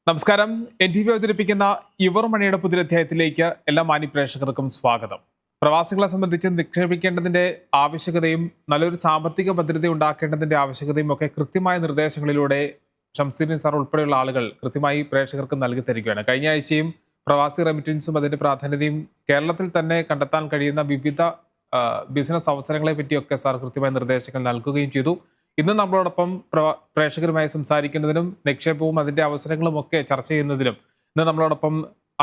നമസ്കാരം. NTV അവതരിപ്പിക്കുന്ന your മണിയുടെ പുതിയധ്യായത്തിലേക്ക് എല്ലാ മാന്യപ്രേക്ഷകർക്കും സ്വാഗതം. പ്രവാസികളെ സംബന്ധിച്ച് നിക്ഷേപിക്കേണ്ടതിന്റെ ആവശ്യകതയും നല്ലൊരു സാമ്പത്തിക ഭദ്രത ഉണ്ടാക്കേണ്ടതിന്റെ ആവശ്യകതയും ഒക്കെ കൃത്യമായ നിർദ്ദേശങ്ങളിലൂടെ ഷംസുദ്ദീൻ സാർ ഉൾപ്പെടെയുള്ള ആളുകൾ കൃത്യമായി പ്രേക്ഷകർക്ക് നൽകി തരികയാണ്. കഴിഞ്ഞ ആഴ്ചയും പ്രവാസി റെമിറ്റൻസും അതിന്റെ പ്രാധാന്യതയും കേരളത്തിൽ തന്നെ കണ്ടെത്താൻ കഴിയുന്ന വിവിധ ബിസിനസ് അവസരങ്ങളെ പറ്റിയൊക്കെ സാർ കൃത്യമായ നിർദ്ദേശങ്ങൾ നൽകുകയും ചെയ്തു. ഇന്ന് നമ്മളോടൊപ്പം പ്രേക്ഷകരുമായി സംസാരിക്കുന്നതിനും നിക്ഷേപവും അതിന്റെ അവസരങ്ങളും ഒക്കെ ചർച്ച ചെയ്യുന്നതിനും ഇന്ന് നമ്മളോടൊപ്പം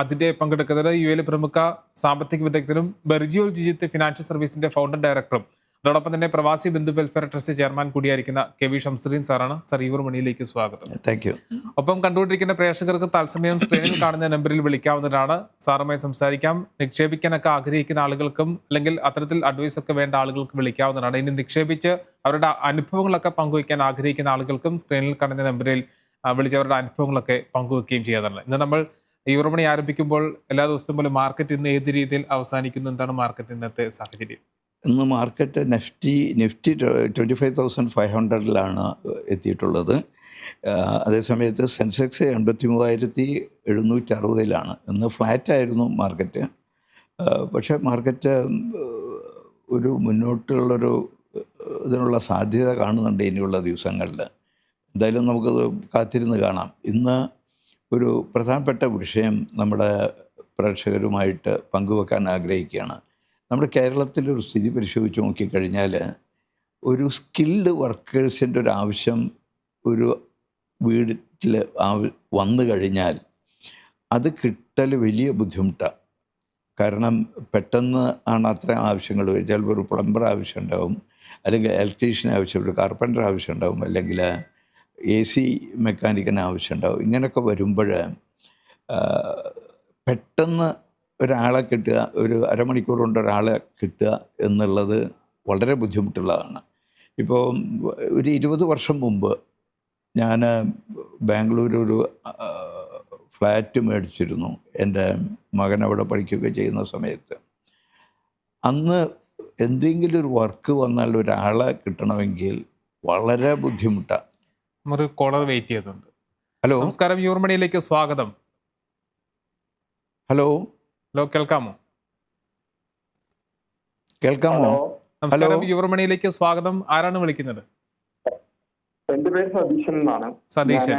അതിന്റെ പങ്കെടുക്കുന്നത് UAE പ്രമുഖ സാമ്പത്തിക വിദഗ്ധനും ബെർജിയോൽ ജിജിത്ത് ഫിനാൻഷ്യൽ സർവീസിന്റെ ഫൗണ്ടർ ഡയറക്ടറും അതോടൊപ്പം തന്നെ Pravasi Bandhu welfare trust chairman കൂടിയായിരിക്കുന്ന KV ഷംസുദ്ദീൻ സാറാണ്. സർ, യുവർ മണിയിലേക്ക് സ്വാഗതം. Thank you. ഒപ്പം കണ്ടുകൊണ്ടിരിക്കുന്ന പ്രേക്ഷകർക്ക് തത്സമയം സ്ക്രീനിൽ കാണുന്ന നമ്പറിൽ വിളിക്കാവുന്നതാണ്. സാറുമായി സംസാരിക്കാം. നിക്ഷേപിക്കാനൊക്കെ ആഗ്രഹിക്കുന്ന ആളുകൾക്കും അല്ലെങ്കിൽ അത്തരത്തിൽ അഡ്വൈസ് ഒക്കെ വേണ്ട ആളുകൾക്ക് വിളിക്കാവുന്നതാണ്. ഇനി നിക്ഷേപിച്ച് അവരുടെ അനുഭവങ്ങളൊക്കെ പങ്കുവയ്ക്കാൻ ആഗ്രഹിക്കുന്ന ആളുകൾക്കും സ്ക്രീനിൽ കാണുന്ന നമ്പറിൽ വിളിച്ച് അവരുടെ അനുഭവങ്ങളൊക്കെ പങ്കുവെക്കുകയും ചെയ്യാറുണ്ട്. ഇന്ന് നമ്മൾ യുവർ മണി ആരംഭിക്കുമ്പോൾ എല്ലാ ദിവസവും പോലെ മാർക്കറ്റ് ഇന്ന് ഏത് രീതിയിൽ അവസാനിക്കുന്നു? എന്താണ് മാർക്കറ്റ് ഇന്നത്തെ സാഹചര്യം? ഇന്ന് മാർക്കറ്റ് നിഫ്റ്റി 25,500 എത്തിയിട്ടുള്ളത്. അതേസമയത്ത് സെൻസെക്സ് 83,760 ഇന്ന് ഫ്ലാറ്റായിരുന്നു മാർക്കറ്റ്. പക്ഷേ മാർക്കറ്റ് ഒരു മുന്നോട്ടുള്ളൊരു ഇതിനുള്ള സാധ്യത കാണുന്നുണ്ട് ഇനിയുള്ള ദിവസങ്ങളിൽ. എന്തായാലും നമുക്കത് കാത്തിരുന്ന് കാണാം. ഇന്ന് ഒരു പ്രധാനപ്പെട്ട വിഷയം നമ്മുടെ പ്രേക്ഷകരുമായിട്ട് പങ്കുവെക്കാൻ ആഗ്രഹിക്കുകയാണ്. നമ്മുടെ കേരളത്തിലൊരു സ്ഥിതി പരിശോധിച്ച് നോക്കിക്കഴിഞ്ഞാൽ ഒരു സ്കിൽഡ് വർക്കേഴ്സിൻ്റെ ഒരു ആവശ്യം ഒരു വീട്ടിൽ വന്നു കഴിഞ്ഞാൽ അത് കിട്ടൽ വലിയ ബുദ്ധിമുട്ടാണ്. കാരണം പെട്ടെന്ന് ആണ് അത്രയും ആവശ്യങ്ങൾ വരും. ചിലപ്പോൾ ഒരു പ്ലംബർ ആവശ്യമുണ്ടാവും, അല്ലെങ്കിൽ ഇലക്ട്രീഷ്യൻ ആവശ്യം, ഒരു കാർപ്പൻ്റർ ആവശ്യമുണ്ടാവും, അല്ലെങ്കിൽ AC മെക്കാനിക്കിന് ആവശ്യമുണ്ടാവും. ഇങ്ങനെയൊക്കെ വരുമ്പോൾ പെട്ടെന്ന് ഒരാളെ കിട്ടുക, ഒരു അരമണിക്കൂർ കൊണ്ട് ഒരാളെ കിട്ടുക എന്നുള്ളത് വളരെ ബുദ്ധിമുട്ടുള്ളതാണ്. ഇപ്പോൾ ഒരു 20 വർഷം മുമ്പ് ഞാൻ ബാംഗ്ലൂർ ഒരു ഫ്ലാറ്റ് മേടിച്ചിരുന്നു. എൻ്റെ മകൻ അവിടെ പഠിക്കുകയൊക്കെ ചെയ്യുന്ന സമയത്ത്. അന്ന് എന്തെങ്കിലും ഒരു വർക്ക് വന്നാൽ ഒരാളെ കിട്ടണമെങ്കിൽ വളരെ ബുദ്ധിമുട്ടാണ്. ഒരു കോളർ വെയിറ്റ് ചെയ്യുന്നുണ്ട്. ഹലോ, നമസ്കാരം. യുവർ മണിയിലേക്ക് സ്വാഗതം. ഹലോ, കേൾക്കാമോ? ഹലോ, യുവർ മണിയിലേക്ക് സ്വാഗതം. ആരാണ് വിളിക്കുന്നത്? എന്റെ പേര് സതീശൻ എന്നാണ്. സതീശൻ.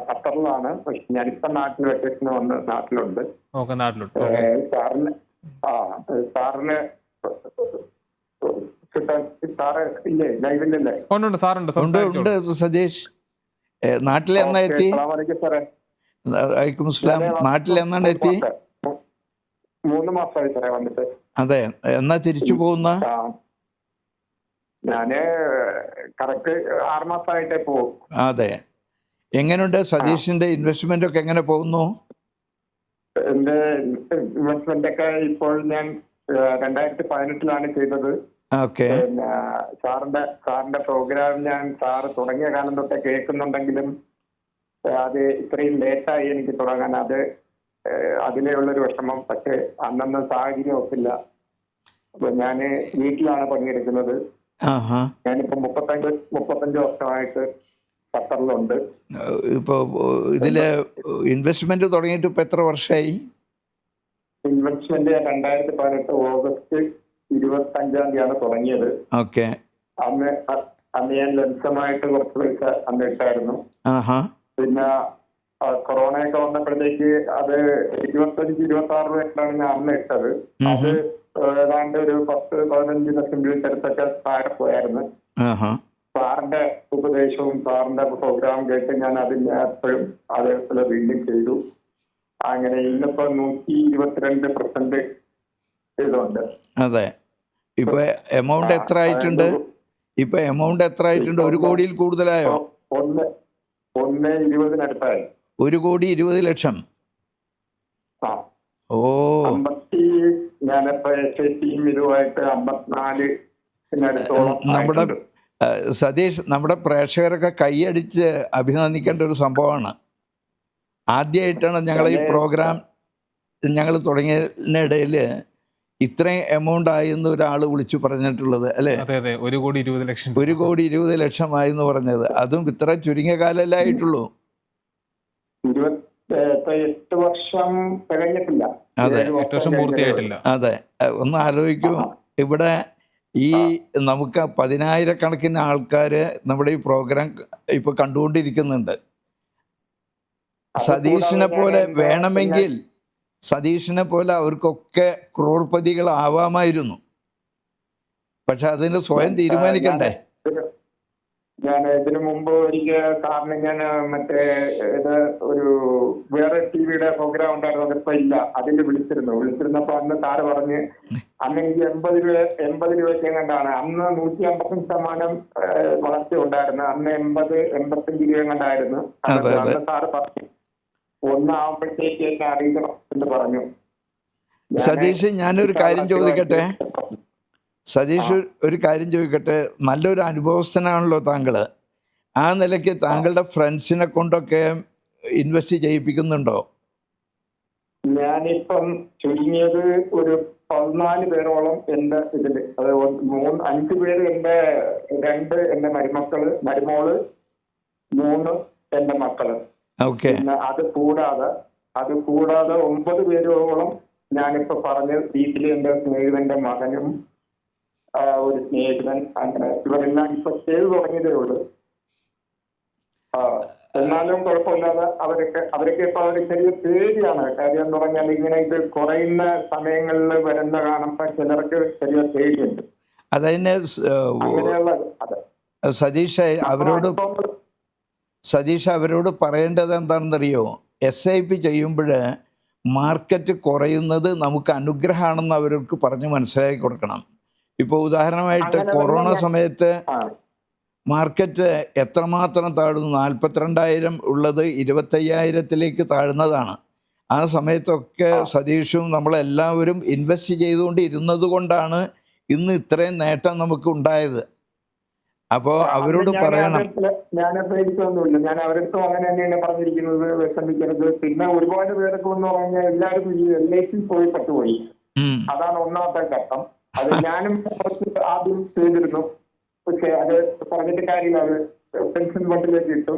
ഖത്തറിലാണ്. പക്ഷെ ഞാനിപ്പോ നാട്ടിൽ വെക്കേഷന് വന്ന് നാട്ടിലുണ്ട്. സാറിന് സാറ് ഇല്ലേ? ലൈവില്ലല്ലേ? ഉണ്ട് സതീഷ്. നാട്ടിൽ എന്നാ എത്തി? സാറേ, നാട്ടിൽ എന്നാണ് എത്തി? 3 മാസമായി സാറേ വന്നിട്ട്. അതെ, എന്നാ തിരിച്ചു പോകുന്ന? ഞാന് കറക്റ്റ് 6 മാസമായിട്ടേ പോകും. അതെ. എങ്ങനെയുണ്ട് സതീഷിന്റെ ഇൻവെസ്റ്റ്മെന്റ് ഒക്കെ എങ്ങനെ പോകുന്നു? എന്റെ ഇൻവെസ്റ്റ്മെന്റ് ഒക്കെ ഇപ്പോൾ ഞാൻ 2018 ചെയ്തത്. ഓക്കെ. പിന്നെ സാറിന്റെ പ്രോഗ്രാം ഞാൻ സാറ് തുടങ്ങിയ കാലം തൊട്ടേ കേൾക്കുന്നുണ്ടെങ്കിലും അത് ഇത്രയും ലേറ്റായി എനിക്ക് തുടങ്ങാൻ. അതിലെയുള്ളൊരു വിഷമം. പക്ഷെ അന്നൊന്നും സാഹചര്യം ഒപ്പില്ല. അപ്പൊ ഞാന് വീട്ടിലാണ് പണിയെടുക്കുന്നത്. ഞാനിപ്പോ 35 വർഷമായിട്ട് ഖത്തറിലുണ്ട്. ഇപ്പൊ ഇതില് ഇൻവെസ്റ്റ്മെന്റ് തുടങ്ങിയിട്ട് ഇപ്പൊ എത്ര വർഷമായി? ഇൻവെസ്റ്റ്മെന്റ് 2018 ഓഗസ്റ്റ് 25 തുടങ്ങിയത്. ഓക്കെ. അന്ന് ഞാൻ ലംസമായിട്ട് കുറച്ച് പൈസ അന്ന് ഇട്ടായിരുന്നു. പിന്നെ കൊറോണയൊക്കെ വന്നപ്പോഴത്തേക്ക് അത് 25-26 രൂപയാണ് ഞാൻ അന്ന് ഇട്ടത്. അത് ഏതാണ്ട് ഒരു 10-15 ലക്ഷം രൂപ അടുത്തൊക്കെ താഴെ പോയായിരുന്നു. സാറിന്റെ ഉപദേശവും സാറിന്റെ പ്രോഗ്രാം കേട്ട് ഞാൻ അതിന് എപ്പോഴും അതേപോലെ വീണ്ടും ചെയ്തു. അങ്ങനെ ഇന്നിപ്പോ 122% ഇതുണ്ട്. അതെ. ഇപ്പൊ എമൗണ്ട് എത്ര ആയിട്ടുണ്ട്? 1 കോടിയിൽ കൂടുതലായോ? 1.20 1,20,00,000. ഓ, ഞാനിപ്പോ ഇതുമായിട്ട് 54 നമ്മുടെ സതീഷ്, നമ്മുടെ പ്രേക്ഷകരൊക്കെ കൈയടിച്ച് അഭിനന്ദിക്കേണ്ട ഒരു സംഭവമാണ്. ആദ്യമായിട്ടാണ് ഞങ്ങൾ ഈ പ്രോഗ്രാം ഞങ്ങൾ തുടങ്ങിയതിനിടയിൽ ഇത്രയും എമൗണ്ട് ആയെന്ന് ഒരാൾ വിളിച്ചു പറഞ്ഞിട്ടുള്ളത്, അല്ലേ? 1,20,00,000. 1,20,00,000 ആയെന്ന് പറഞ്ഞത്. അതും ഇത്ര ചുരുങ്ങിയ കാലമല്ലേ ആയിട്ടുള്ളൂ. ഇപ്പൊ 8 വർഷം തികഞ്ഞിട്ടില്ല. അതെ. 7 8 വർഷം പൂർത്തിയായിട്ടില്ല. അതെ, ഒന്ന് ആലോചിക്കൂ. ഇവിടെ ഈ നമുക്ക് 10,000-കണക്കിന് ആൾക്കാർ നമ്മുടെ ഈ പ്രോഗ്രാം ഇപ്പൊ കണ്ടുകൊണ്ടിരിക്കുന്നുണ്ട്. സതീഷിനെ പോലെ വേണമെങ്കിൽ സതീഷിനെ പോലെ അവർക്കൊക്കെ ക്രോർപതികളാവാമായിരുന്നു. പക്ഷെ അതിന് സ്വയം തീരുമാനിക്കണ്ടേ? ഞാൻ ഇതിനു മുമ്പ് ഒരിക്കൽ സാറിന് ഞാൻ മറ്റേ ഇത് ഒരു വേറെ ടിവിയുടെ പ്രോഗ്രാം ഉണ്ടായിരുന്നു, അതിപ്പോ ഇല്ല. അതിൽ വിളിച്ചിരുന്നപ്പോ അന്ന് സാറ് പറഞ്ഞ് അന്ന് എനിക്ക് 80 രൂപയ്ക്ക് എങ്ങാണ്ടാണ്. അന്ന് 155% വളർച്ച ഉണ്ടായിരുന്നു. അന്ന് 85 രൂപ എങ്ങാണ്ടായിരുന്നു. അന്ന് സാറ് പറഞ്ഞു ഒന്നാവുമ്പോഴത്തേക്ക് എന്നെ അറിയിക്കണം എന്ന് പറഞ്ഞു. സതീഷ്, ഞാനൊരു കാര്യം ചോദിക്കട്ടെ. സതീഷ്, ഒരു കാര്യം ചോദിക്കട്ടെ. നല്ലൊരു അനുഭവസ്ഥനാണല്ലോ താങ്കൾ. ആ നിലയ്ക്ക് താങ്കളുടെ ഫ്രണ്ട്സിനെ കൊണ്ടൊക്കെ ഇൻവെസ്റ്റ് ചെയ്യിപ്പിക്കുന്നുണ്ടോ? ഞാനിപ്പം ചുരുങ്ങിയത് ഒരു 14 പേരോളം എന്റെ ഇതില്, അത് 5 പേര് എന്റെ 2 എന്റെ മരുമോള് 3 എന്റെ മക്കള്. ഓക്കെ. പിന്നെ അത് കൂടാതെ 9 പേരോളം ഞാനിപ്പോ പറഞ്ഞ വീട്ടില് എന്റെ സ്നേഹിതന്റെ മകനും ഒരു സ്നേഹിതൻ, അങ്ങനെ ഇവരെല്ലാം ഇപ്പൊ ചെയ്തു തുടങ്ങിയതേ ഉള്ളൂ. എന്നാലും കുഴപ്പമില്ലാതെ അവരൊക്കെ ഇപ്പൊ ചെറിയ പേടിയാണ്. കാര്യം എന്ന് പറഞ്ഞാൽ ഇങ്ങനെ ഇത് കുറയുന്ന സമയങ്ങളിൽ വരുന്ന കാണുമ്പോ ചിലർക്ക് ചെറിയ പേടിയുണ്ട്. അതന്നെ അങ്ങനെയുള്ള സതീഷ് അവരോട് പറയേണ്ടത് എന്താണെന്നറിയോ? SIP ചെയ്യുമ്പോൾ മാർക്കറ്റ് കുറയുന്നത് നമുക്ക് അനുഗ്രഹമാണെന്ന് അവർക്ക് പറഞ്ഞ് മനസ്സിലാക്കി കൊടുക്കണം. ഇപ്പോൾ ഉദാഹരണമായിട്ട് കൊറോണ സമയത്ത് മാർക്കറ്റ് എത്രമാത്രം താഴ്ന്നു? 42,000 ഉള്ളത് 25,000-ലേക്ക് താഴ്ന്നതാണ്. ആ സമയത്തൊക്കെ സതീഷും നമ്മളെല്ലാവരും ഇൻവെസ്റ്റ് ചെയ്തുകൊണ്ടിരുന്നത് കൊണ്ടാണ് ഇന്ന് ഇത്രയും നേട്ടം നമുക്ക് ഉണ്ടായത്. അപ്പോൾ അവരോട് പറയണം. ഞാൻ പേടിക്കൊന്നുമില്ല. ഞാൻ അവരടുത്തും അങ്ങനെ തന്നെയാണ് പറഞ്ഞിരിക്കുന്നത്, വിഷമിക്കരുത്. പിന്നെ ഒരുപാട് പേരൊക്കെ എന്ന് പറഞ്ഞാൽ എല്ലാവരും ഈ LIC പോയി പറ്റുപോയി. അതാണ് ഒന്നാമത്തെ ഘട്ടം. അത് ഞാനും ആദ്യം ചെയ്തിരുന്നു. പക്ഷെ അത് പറഞ്ഞിട്ട് കാര്യമില്ല. അത് പെൻഷൻ ഫണ്ടിലേക്ക് ഇട്ടു.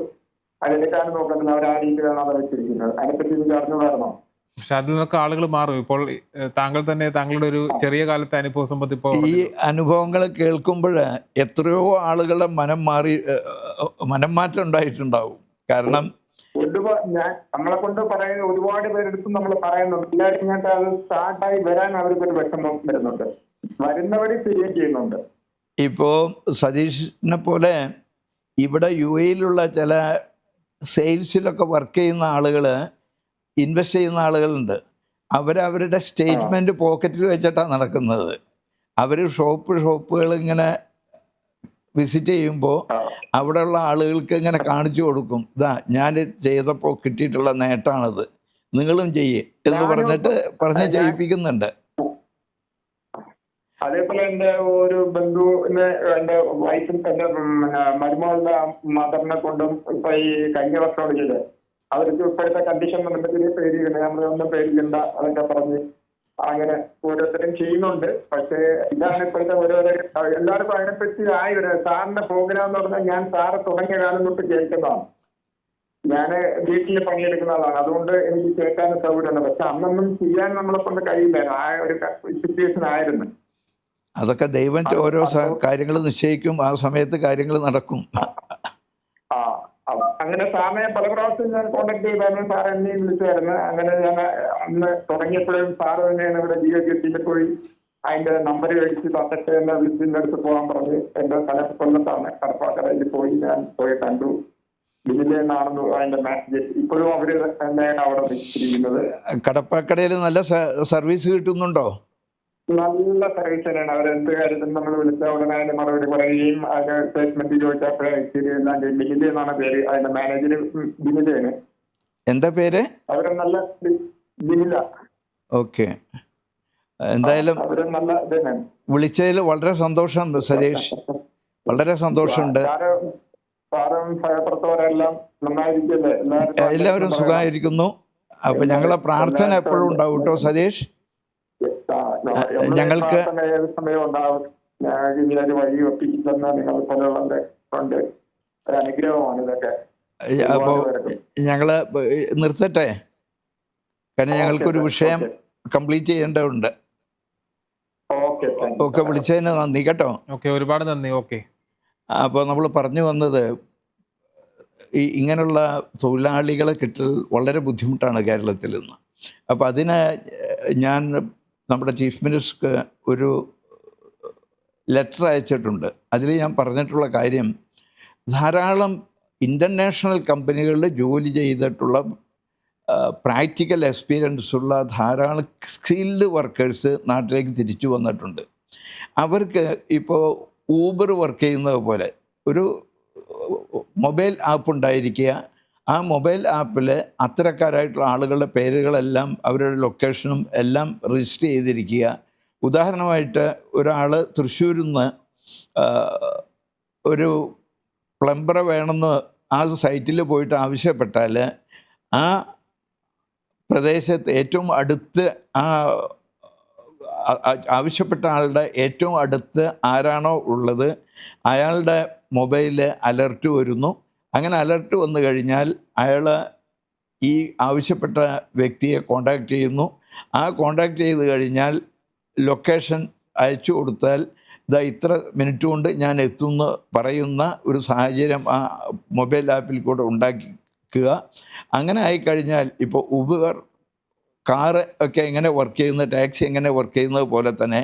അതിലേക്കാണ് നോക്കുന്നത്. അവർ ആ രീതിയിലാണ് അത് വെച്ചിരിക്കുന്നത്. അതിനെപ്പറ്റി എനിക്ക് അറിഞ്ഞുകൊണ്ടായിരുന്നോ? പക്ഷെ അതിൽ നിന്നൊക്കെ ആളുകൾ മാറും. ഇപ്പോൾ താങ്കൾ തന്നെ താങ്കളുടെ ഒരു ചെറിയ കാലത്തെ അനുഭവ സമ്പത്ത് ഇപ്പോൾ ഈ അനുഭവങ്ങൾ കേൾക്കുമ്പോൾ എത്രയോ ആളുകളുടെ മനം മാറ്റം ഉണ്ടായിട്ടുണ്ടാവും. കാരണം നമ്മളെ കൊണ്ട് പറയുന്ന ഒരുപാട് പേരെടുത്തും നമ്മൾ പറയുന്നുണ്ട്. എല്ലാവരും ഇങ്ങോട്ട് അത് സ്റ്റാർട്ടായി വരാൻ അവർക്കൊരു വിഷമം വരുന്നുണ്ട്. വരുന്നവര് ശരിയും ചെയ്യുന്നുണ്ട്. ഇപ്പോൾ സതീഷിനെ പോലെ ഇവിടെ UAE-യിലുള്ള ചില സെയിൽസിലൊക്കെ വർക്ക് ചെയ്യുന്ന ആളുകൾ, ഇൻവെസ്റ്റ് ചെയ്യുന്ന ആളുകളുണ്ട്. അവരവരുടെ സ്റ്റേറ്റ്മെൻറ്റ് പോക്കറ്റിൽ വെച്ചിട്ടാണ് നടക്കുന്നത്. അവർ ഷോപ്പുകൾ ഇങ്ങനെ വിസിറ്റ് ചെയ്യുമ്പോൾ അവിടെയുള്ള ആളുകൾക്ക് ഇങ്ങനെ കാണിച്ചു കൊടുക്കും. ഇതാ ഞാൻ ചെയ്തപ്പോൾ കിട്ടിയിട്ടുള്ള നേട്ടമാണിത്, നിങ്ങളും ചെയ്യേ എന്ന് പറഞ്ഞ് ചെയ്യിപ്പിക്കുന്നുണ്ട്. അതേപോലെ എന്റെ ഒരു ബന്ധുവിന് എന്റെ വൈഫിന് എന്റെ മരുമകളുടെ മദറിനെ കൊണ്ടും ഇപ്പൊ ഈ കഴിഞ്ഞ വർഷമാണ് ചെയ്തത്. അവർക്ക് ഇപ്പോഴത്തെ കണ്ടീഷൻ വന്നപ്പോഴത്തേക്ക് പേടിയുണ്ട്. നമ്മളൊന്നും പേടിക്കണ്ട അതൊക്കെ പറഞ്ഞ് അങ്ങനെ ഓരോരുത്തരും ചെയ്യുന്നുണ്ട്. പക്ഷേ ഇതാണ് ഇപ്പോഴത്തെ ഓരോരോ എല്ലാവർക്കും അതിനെപ്പറ്റി സാറിന്റെ പ്രോഗ്രാം എന്ന് പറഞ്ഞാൽ ഞാൻ സാറ് തുടങ്ങിയ കാലം തൊട്ട് കേൾക്കുന്നതാണ്. ഞാൻ വീട്ടിൽ പണിയെടുക്കുന്ന ആളാണ്. അതുകൊണ്ട് എനിക്ക് കേൾക്കാൻ സൗകര്യമുണ്ട്. പക്ഷെ അന്നൊന്നും ചെയ്യാൻ നമ്മളെ കൊണ്ട് കഴിയില്ലായിരുന്നു. ആ ഒരു സിറ്റുവേഷൻ ആയിരുന്നു. അതൊക്കെ ദൈവം ഓരോ കാര്യങ്ങൾ നിശ്ചയിക്കും. ആ സമയത്ത് കാര്യങ്ങൾ നടക്കും. അങ്ങനെ സാറിനെ പല പ്രാവശ്യം ഞാൻ കോണ്ടാക്ട് ചെയ്തായിരുന്നു. സാർ എന്നെയും വിളിച്ചായിരുന്നു. അങ്ങനെ ഞാൻ അന്ന് തുടങ്ങിയപ്പോഴും സാറ് തന്നെയാണ് ഇവിടെ GHSയിൽ പോയി അതിന്റെ നമ്പർ കഴിച്ച് തന്നിട്ട് എന്നെ വിളിച്ചിന്റെ അടുത്ത് പോകാൻ പറഞ്ഞ് എന്റെ സ്ഥലം കൊല്ലത്താണ്, കടപ്പാക്കടയിൽ പോയി കണ്ടു. ഡിജിലെന്നാണെന്ന് അതിന്റെ മാസേജ് ഇപ്പോഴും അവര് തന്നെയാണ് അവിടെ വെച്ചിരിക്കുന്നത്. കടപ്പാക്കടയിൽ നല്ല സർവീസ് കിട്ടുന്നുണ്ടോ? നല്ല സർവീസ് തന്നെയാണ്. അവരെന്ത് കാര്യത്തിനും നമ്മൾ വിളിച്ച ഉടനെ അതിന്റെ മറുപടി പറയുകയും അതിന്റെ സ്റ്റേറ്റ്മെന്റ് ചോദിച്ചപ്പോഴേ എല്ലാം ഡിജിലെ എന്നാണ് പേര്. അതിന്റെ മാനേജർ ജിമിലയാണ്. എന്താ പേര്? അവരെ നല്ല ജിമില. ഓക്കെ. എന്തായാലും അവര് നല്ല ഇതന്നെയാണ്. വിളിച്ചതിൽ വളരെ സന്തോഷം സതീഷ്, വളരെ സന്തോഷമുണ്ട്. സാറും സഹപ്രവർത്തകരെല്ലാം നന്നായിരിക്കല്ലേ? എല്ലാവരും സുഖമായിരിക്കുന്നു. അപ്പൊ ഞങ്ങളെ പ്രാർത്ഥന എപ്പോഴും ഉണ്ടാവും കേട്ടോ സതീഷ്. ഞങ്ങൾക്ക് ഏത് സമയം ഉണ്ടാവും. ഇങ്ങനെ വഴി ഒപ്പിക്കുന്ന നിങ്ങൾ പോലെയുള്ള കൊണ്ട് ഒരു അനുഗ്രഹമാണ് ഇതൊക്കെ. അപ്പോൾ ഞങ്ങള് നിർത്തട്ടെ. കാരണം ഞങ്ങൾക്കൊരു ഓക്കെ വിഷയം ഓക്കെ കംപ്ലീറ്റ് ചെയ്യേണ്ടതുണ്ട്. ഓക്കെ താങ്ക് യു ഒക്കെ സാർ. വിളിച്ചതിന് നന്ദി കേട്ടോ. ഓക്കെ, ഒരുപാട് നന്ദി. ഓക്കെ. അപ്പോൾ നമ്മൾ പറഞ്ഞു വന്നത് ഇങ്ങനെയുള്ള തൊഴിലാളികളെ കിട്ടൽ വളരെ ബുദ്ധിമുട്ടാണ് കേരളത്തിൽ നിന്ന്. അപ്പോൾ അതിന് ഞാൻ നമ്മുടെ ചീഫ് മിനിസ്റ്റർക്ക് ഒരു ലെറ്റർ അയച്ചിട്ടുണ്ട്. അതിൽ ഞാൻ പറഞ്ഞിട്ടുള്ള കാര്യം, ധാരാളം ഇൻ്റർനാഷണൽ കമ്പനികളിൽ ജോലി ചെയ്തിട്ടുള്ള പ്രാക്ടിക്കൽ എക്സ്പീരിയൻസ് ഉള്ള ധാരാളം സ്കിൽഡ് വർക്കേഴ്സ് നാട്ടിലേക്ക് തിരിച്ചു വന്നിട്ടുണ്ട്. അവർക്ക് ഇപ്പോൾ ഊബർ വർക്ക് ചെയ്യുന്നത് പോലെ ഒരു മൊബൈൽ ആപ്പ് ഉണ്ടായിരിക്കുക. ആ മൊബൈൽ ആപ്പിൽ അത്തരക്കാരായിട്ടുള്ള ആളുകളുടെ പേരുകളെല്ലാം അവരുടെ ലൊക്കേഷനും എല്ലാം രജിസ്റ്റർ ചെയ്തിരിക്കുക. ഉദാഹരണമായിട്ട് ഒരാൾ തൃശ്ശൂരിൽ നിന്ന് ഒരു പ്ലംബറെ വേണമെന്ന് ആ സൈറ്റിൽ പോയിട്ട് ആവശ്യപ്പെട്ടാൽ ആ പ്രദേശത്ത് ഏറ്റവും അടുത്ത് ആവശ്യപ്പെട്ട ആളുടെ ഏറ്റവും അടുത്ത് ആരാണോ ഉള്ളത് അയാളുടെ മൊബൈലിൽ അലർട്ട് വരുന്നു. അങ്ങനെ അലർട്ട് വന്നു കഴിഞ്ഞാൽ അയാൾ ഈ ആവശ്യപ്പെട്ട വ്യക്തിയെ കോണ്ടാക്ട് ചെയ്യുന്നു. ആ കോണ്ടാക്ട് ചെയ്ത് കഴിഞ്ഞാൽ ലൊക്കേഷൻ അയച്ചു കൊടുത്താൽ ഇതാ ഇത്ര മിനിറ്റ് കൊണ്ട് ഞാൻ എത്തുമെന്ന് പറയുന്ന ഒരു സാഹചര്യം ആ മൊബൈൽ ആപ്പിൽ കൂടെ ഉണ്ടാക്കുക. അങ്ങനെ ആയിക്കഴിഞ്ഞാൽ ഇപ്പോൾ ഉബർ കാറ് ഒക്കെ എങ്ങനെ വർക്ക് ചെയ്യുന്ന, ടാക്സി എങ്ങനെ വർക്ക് ചെയ്യുന്നത് പോലെ തന്നെ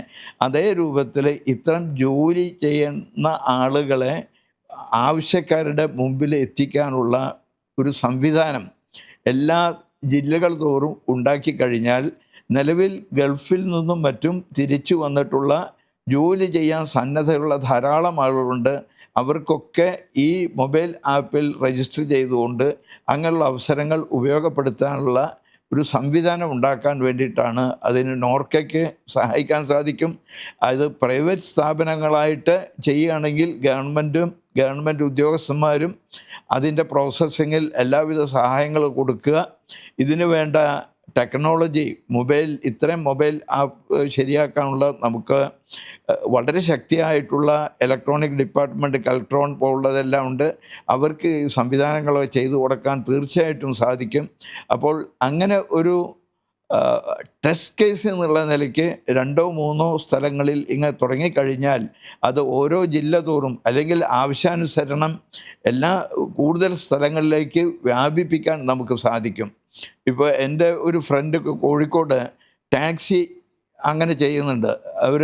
അതേ രൂപത്തിൽ ഇത്തരം ജോലി ചെയ്യുന്ന ആളുകളെ ആവശ്യക്കാരുടെ മുമ്പിൽ എത്തിക്കാനുള്ള ഒരു സംവിധാനം എല്ലാ ജില്ലകൾ തോറും ഉണ്ടാക്കി കഴിഞ്ഞാൽ നിലവിൽ ഗൾഫിൽ നിന്നും മറ്റും തിരിച്ചു വന്നിട്ടുള്ള ജോലി ചെയ്യാൻ സന്നദ്ധയുള്ള ധാരാളം ആളുകളുണ്ട്. അവർക്കൊക്കെ ഈ മൊബൈൽ ആപ്പിൽ രജിസ്റ്റർ ചെയ്തുകൊണ്ട് അങ്ങനെയുള്ള അവസരങ്ങൾ ഉപയോഗപ്പെടുത്താനുള്ള ഒരു സംവിധാനം ഉണ്ടാക്കാൻ വേണ്ടിയിട്ടാണ്. അതിന് നോർക്കയ്ക്ക് സഹായിക്കാൻ സാധിക്കും. അത് പ്രൈവറ്റ് സ്ഥാപനങ്ങളായിട്ട് ചെയ്യുകയാണെങ്കിൽ ഗവൺമെൻറ് ഉദ്യോഗസ്ഥന്മാരും അതിൻ്റെ പ്രോസസ്സിങ്ങിൽ എല്ലാവിധ സഹായങ്ങളും കൊടുക്കുക. ഇതിനു വേണ്ട ടെക്നോളജി ഇത്രയും മൊബൈൽ ആപ്പ് ശരിയാക്കാനുള്ള നമുക്ക് വളരെ ശക്തിയായിട്ടുള്ള ഇലക്ട്രോണിക് ഡിപ്പാർട്ട്മെൻറ്റ്, കൽട്രോൺ പോലുള്ളതെല്ലാം ഉണ്ട്. അവർക്ക് ഈ സംവിധാനങ്ങൾ ചെയ്തു കൊടുക്കാൻ തീർച്ചയായിട്ടും സാധിക്കും. അപ്പോൾ അങ്ങനെ ഒരു ടെസ്റ്റ് കേസ് എന്നുള്ള നിലയ്ക്ക് 2 or 3 സ്ഥലങ്ങളിൽ ഇങ്ങനെ തുടങ്ങിക്കഴിഞ്ഞാൽ അത് ഓരോ ജില്ല തോറും അല്ലെങ്കിൽ ആവശ്യാനുസരണം കൂടുതൽ സ്ഥലങ്ങളിലേക്ക് വ്യാപിപ്പിക്കാൻ നമുക്ക് സാധിക്കും. ഇപ്പോൾ എൻ്റെ ഒരു ഫ്രണ്ട് കോഴിക്കോട് ടാക്സി അങ്ങനെ ചെയ്യുന്നുണ്ട്. അവർ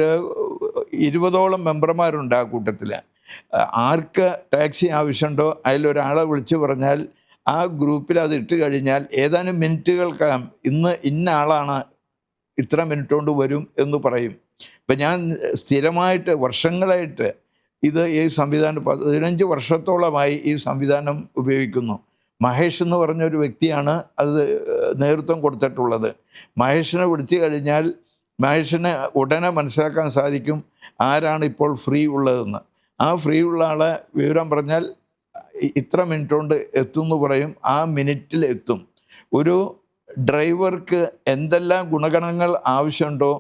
20ഓളം മെമ്പർമാരുണ്ട് ആ കൂട്ടത്തിൽ. ആർക്ക് ടാക്സി ആവശ്യമുണ്ടോ അതിലൊരാളെ വിളിച്ചു പറഞ്ഞാൽ ആ ഗ്രൂപ്പിൽ അത് ഇട്ട് കഴിഞ്ഞാൽ ഏതാനും മിനിറ്റുകൾക്കകം ഇന്ന ആളാണ് ഇത്ര മിനിറ്റ് കൊണ്ട് വരും എന്ന് പറയും. ഇപ്പം ഞാൻ സ്ഥിരമായിട്ട് വർഷങ്ങളായിട്ട് ഈ സംവിധാനം 15 വർഷത്തോളമായി ഈ സംവിധാനം ഉപയോഗിക്കുന്നു. മഹേഷ് എന്ന് പറഞ്ഞൊരു വ്യക്തിയാണ് അത് നേതൃത്വം കൊടുത്തിട്ടുള്ളത്. മഹേഷിനെ വിളിച്ചു കഴിഞ്ഞാൽ മഹേഷിനെ ഉടനെ മനസ്സിലാക്കാൻ സാധിക്കും ആരാണ് ഇപ്പോൾ ഫ്രീ ഉള്ളതെന്ന്. ആ ഫ്രീ ഉള്ള ആളെ വിവരം പറഞ്ഞാൽ ഇത്ര മിനിറ്റ് കൊണ്ട് എത്തുമെന്ന് പറയും. ആ മിനിറ്റിൽ എത്തും. ഒരു ഡ്രൈവർക്ക് എന്തെല്ലാം ഗുണഗണങ്ങൾ ആവശ്യമുണ്ടോ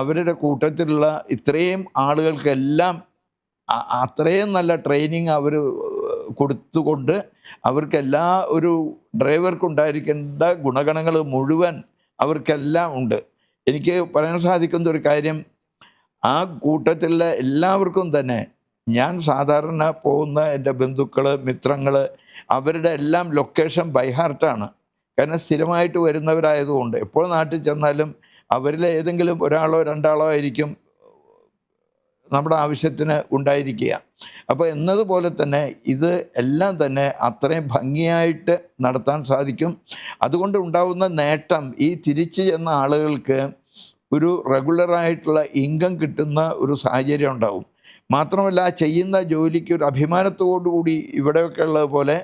അവരുടെ കൂട്ടത്തിലുള്ള ഇത്രയും ആളുകൾക്കെല്ലാം അത്രയും നല്ല ട്രെയിനിങ് അവർ കൊടുത്തുകൊണ്ട് അവർക്കെല്ലാ ഒരു ഡ്രൈവർക്കുണ്ടായിരിക്കേണ്ട ഗുണഗണങ്ങൾ മുഴുവൻ അവർക്കെല്ലാം ഉണ്ട്. എനിക്ക് പറയാൻ സാധിക്കുന്ന ഒരു കാര്യം, ആ കൂട്ടത്തിലുള്ള എല്ലാവർക്കും തന്നെ ഞാൻ സാധാരണ പോകുന്ന എൻ്റെ ബന്ധുക്കൾ, മിത്രങ്ങൾ, അവരുടെ എല്ലാം ലൊക്കേഷൻ ബൈഹാർട്ടാണ്. കാരണം സ്ഥിരമായിട്ട് വരുന്നവരായതുകൊണ്ട് എപ്പോൾ നാട്ടിൽ ചെന്നാലും അവരിൽ ഏതെങ്കിലും 1 or 2 ആയിരിക്കും നമ്മുടെ ആവശ്യത്തിന് ഉണ്ടായിരിക്കുക. അപ്പോൾ എന്നതുപോലെ തന്നെ ഇത് എല്ലാം തന്നെ അത്രയും ഭംഗിയായിട്ട് നടത്താൻ സാധിക്കും. അതുകൊണ്ട് ഉണ്ടാവുന്ന നേട്ടം ഈ തിരിച്ചു ചെന്ന ആളുകൾക്ക് ഒരു റെഗുലറായിട്ടുള്ള ഇൻകം കിട്ടുന്ന ഒരു സാഹചര്യം ഉണ്ടാവും. മാത്രമല്ല ചെയ്യുന്ന ജോലിക്ക് ഒരു അഭിമാനത്തോടുകൂടി ഇവിടെയൊക്കെ ഉള്ളതുപോലെ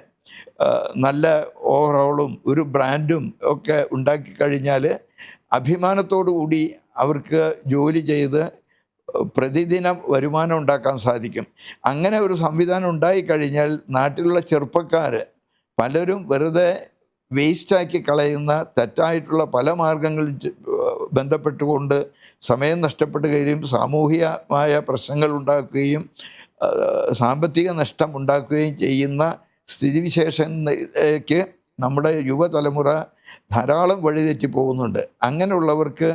നല്ല ഓവറോളും ഒരു ബ്രാൻഡും ഒക്കെ ഉണ്ടാക്കി കഴിഞ്ഞാൽ അഭിമാനത്തോടു കൂടി അവർക്ക് ജോലി ചെയ്ത് പ്രതിദിനം വരുമാനം ഉണ്ടാക്കാൻ സാധിക്കും. അങ്ങനെ ഒരു സംവിധാനം ഉണ്ടായിക്കഴിഞ്ഞാൽ നാട്ടിലുള്ള ചെറുപ്പക്കാർ പലരും വെറുതെ വേസ്റ്റാക്കി കളയുന്ന തെറ്റായിട്ടുള്ള പല മാർഗങ്ങളിൽ ബന്ധപ്പെട്ടുകൊണ്ട് സമയം നഷ്ടപ്പെടുകയും സാമൂഹികമായ പ്രശ്നങ്ങൾ ഉണ്ടാക്കുകയും സാമ്പത്തിക നഷ്ടം ഉണ്ടാക്കുകയും ചെയ്യുന്ന സ്ഥിതിവിശേഷത്തിലേക്ക് നമ്മുടെ യുവതലമുറ ധാരാളം വഴിതെറ്റി പോകുന്നുണ്ട്. അങ്ങനെയുള്ളവർക്ക്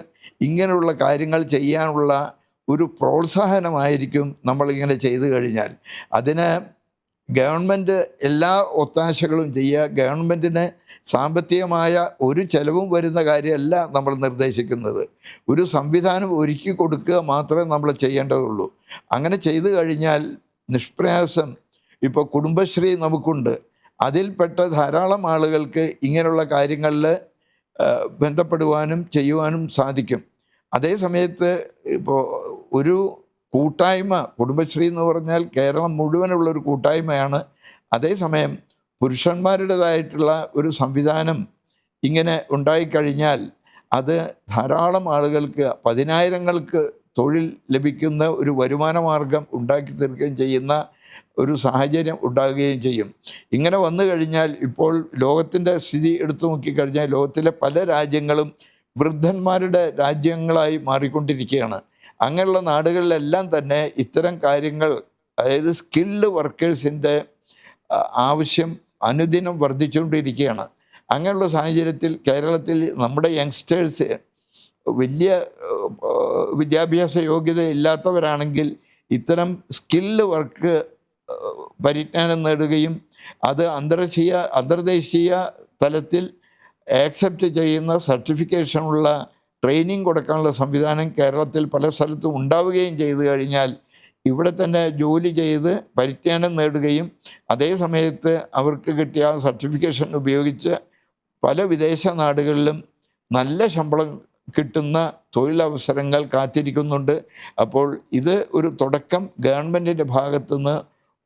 ഇങ്ങനെയുള്ള കാര്യങ്ങൾ ചെയ്യാനുള്ള ഒരു പ്രോത്സാഹനമായിരിക്കും നമ്മളിങ്ങനെ ചെയ്തു കഴിഞ്ഞാൽ. അതിന് ഗവൺമെൻറ് എല്ലാ ഒത്താശകളും ചെയ്യുക. ഗവൺമെൻറ്റിന് സാമ്പത്തികമായ ഒരു ചെലവും വരുന്ന കാര്യമല്ല നമ്മൾ നിർദ്ദേശിക്കുന്നത്. ഒരു സംവിധാനം ഒരുക്കി കൊടുക്കുക മാത്രമേ നമ്മൾ ചെയ്യേണ്ടതുള്ളൂ. അങ്ങനെ ചെയ്തു കഴിഞ്ഞാൽ നിഷ്പ്രയാസം ഇപ്പോൾ കുടുംബശ്രീ നമുക്കുണ്ട്. അതിൽപ്പെട്ട ധാരാളം ആളുകൾക്ക് ഇങ്ങനെയുള്ള കാര്യങ്ങളിൽ ബന്ധപ്പെടുവാനും ചെയ്യുവാനും സാധിക്കും. അതേ സമയത്ത് ഇപ്പോൾ ഒരു കൂട്ടായ്മ, കുടുംബശ്രീ എന്ന് പറഞ്ഞാൽ കേരളം മുഴുവനുള്ളൊരു കൂട്ടായ്മയാണ്. അതേസമയം പുരുഷന്മാരുടേതായിട്ടുള്ള ഒരു സംവിധാനം ഇങ്ങനെ ഉണ്ടായിക്കഴിഞ്ഞാൽ അത് ധാരാളം ആളുകൾക്ക്, പതിനായിരങ്ങൾക്ക് തൊഴിൽ ലഭിക്കുന്ന ഒരു വരുമാന മാർഗം ഉണ്ടാക്കി തീർക്കുകയും ചെയ്യുന്ന ഒരു സാഹചര്യം ഉണ്ടാകുകയും ചെയ്യും. ഇങ്ങനെ വന്നു കഴിഞ്ഞാൽ ഇപ്പോൾ ലോകത്തിൻ്റെ സ്ഥിതി എടുത്തു നോക്കിക്കഴിഞ്ഞാൽ ലോകത്തിലെ പല രാജ്യങ്ങളും വൃദ്ധന്മാരുടെ രാജ്യങ്ങളായി മാറിക്കൊണ്ടിരിക്കുകയാണ്. അങ്ങനെയുള്ള നാടുകളിലെല്ലാം തന്നെ ഇത്തരം കാര്യങ്ങൾ, അതായത് സ്കിൽഡ് വർക്കേഴ്സിൻ്റെ ആവശ്യം അനുദിനം വർദ്ധിച്ചുകൊണ്ടിരിക്കുകയാണ്. അങ്ങനെയുള്ള സാഹചര്യത്തിൽ കേരളത്തിൽ നമ്മുടെ യങ്സ്റ്റേഴ്സ് വലിയ വിദ്യാഭ്യാസ യോഗ്യത ഇല്ലാത്തവരാണെങ്കിൽ ഇത്തരം സ്കിൽഡ് വർക്ക് പരിജ്ഞാനം നേടുകയും അത് അന്തർദേശീയ തലത്തിൽ ആക്സെപ്റ്റ് ചെയ്യുന്ന സർട്ടിഫിക്കേഷനുള്ള ട്രെയിനിങ് കൊടുക്കാനുള്ള സംവിധാനം കേരളത്തിൽ പല സ്ഥലത്തും ഉണ്ടാവുകയും ചെയ്തു കഴിഞ്ഞാൽ ഇവിടെ തന്നെ ജോലി ചെയ്ത് പരിജ്ഞാനം നേടുകയും അതേ സമയത്ത് അവർക്ക് കിട്ടിയ സർട്ടിഫിക്കേഷൻ ഉപയോഗിച്ച് പല വിദേശ നാടുകളിലും നല്ല ശമ്പളം കിട്ടുന്ന തൊഴിലവസരങ്ങൾ കാത്തിരിക്കുന്നുണ്ട്. അപ്പോൾ ഇത് ഒരു തുടക്കം ഗവൺമെൻറ്റിൻ്റെ ഭാഗത്തുനിന്ന്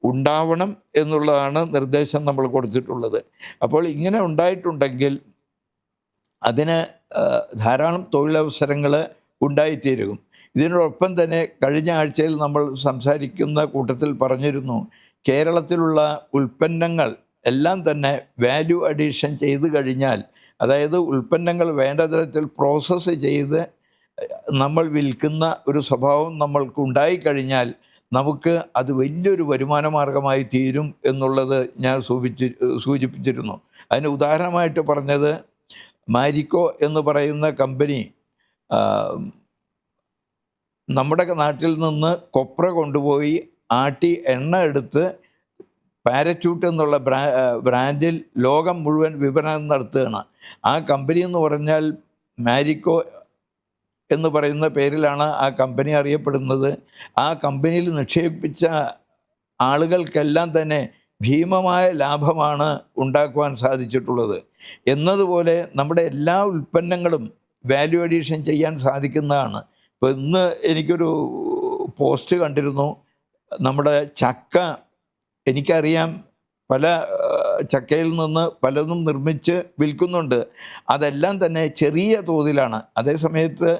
ഉണ്ടാവണം എന്നുള്ളതാണ് നിർദ്ദേശം നമ്മൾ കൊടുത്തിട്ടുള്ളത്. അപ്പോൾ ഇങ്ങനെ ഉണ്ടായിട്ടുണ്ടെങ്കിൽ അതിന് ധാരാളം തൊഴിലവസരങ്ങൾ ഉണ്ടായിത്തീരും. ഇതിനോടൊപ്പം തന്നെ കഴിഞ്ഞ ആഴ്ചയിൽ നമ്മൾ സംസാരിക്കുന്ന കൂട്ടത്തിൽ പറഞ്ഞിരുന്നു, കേരളത്തിലുള്ള ഉൽപ്പന്നങ്ങൾ എല്ലാം തന്നെ വാല്യൂ അഡീഷൻ ചെയ്തു കഴിഞ്ഞാൽ, അതായത് ഉൽപ്പന്നങ്ങൾ വേണ്ട തരത്തിൽ പ്രോസസ്സ് ചെയ്ത് നമ്മൾ വിൽക്കുന്ന ഒരു സ്വഭാവം നമ്മൾക്ക് ഉണ്ടായിക്കഴിഞ്ഞാൽ നമുക്ക് അത് വലിയൊരു വരുമാന മാർഗമായി തീരും എന്നുള്ളത് ഞാൻ സൂചിപ്പിച്ചിരുന്നു. അതിന് ഉദാഹരണമായിട്ട് പറഞ്ഞത് മാരിക്കോ എന്ന് പറയുന്ന കമ്പനി നമ്മുടെ നാട്ടിൽ നിന്ന് കൊപ്ര കൊണ്ടുപോയി ആട്ടി എണ്ണ എടുത്ത് പാരച്യൂട്ട് എന്നുള്ള ബ്രാൻഡിൽ ലോകം മുഴുവൻ വിപണനം നടത്തുകയാണ്. ആ കമ്പനി എന്ന് പറഞ്ഞാൽ മാരിക്കോ എന്ന് പറയുന്ന പേരിലാണ് ആ കമ്പനി അറിയപ്പെടുന്നത്. ആ കമ്പനിയിൽ നിക്ഷേപിച്ച ആളുകൾക്കെല്ലാം തന്നെ ഭീമമായ ലാഭമാണ് ഉണ്ടാക്കുവാൻ സാധിച്ചിട്ടുള്ളത്. എന്നതുപോലെ നമ്മുടെ എല്ലാ ഉൽപ്പന്നങ്ങളും വാല്യൂ അഡീഷൻ ചെയ്യാൻ സാധിക്കുന്നതാണ്. ഇപ്പോൾ ഇന്ന് എനിക്കൊരു പോസ്റ്റ് കണ്ടിരുന്നു, നമ്മുടെ ചക്ക, എനിക്കറിയാം പല ചക്കയിൽ നിന്ന് പലതും നിർമ്മിച്ച് വിൽക്കുന്നുണ്ട്. അതെല്ലാം തന്നെ ചെറിയ തോതിലാണ്. അതേസമയത്ത്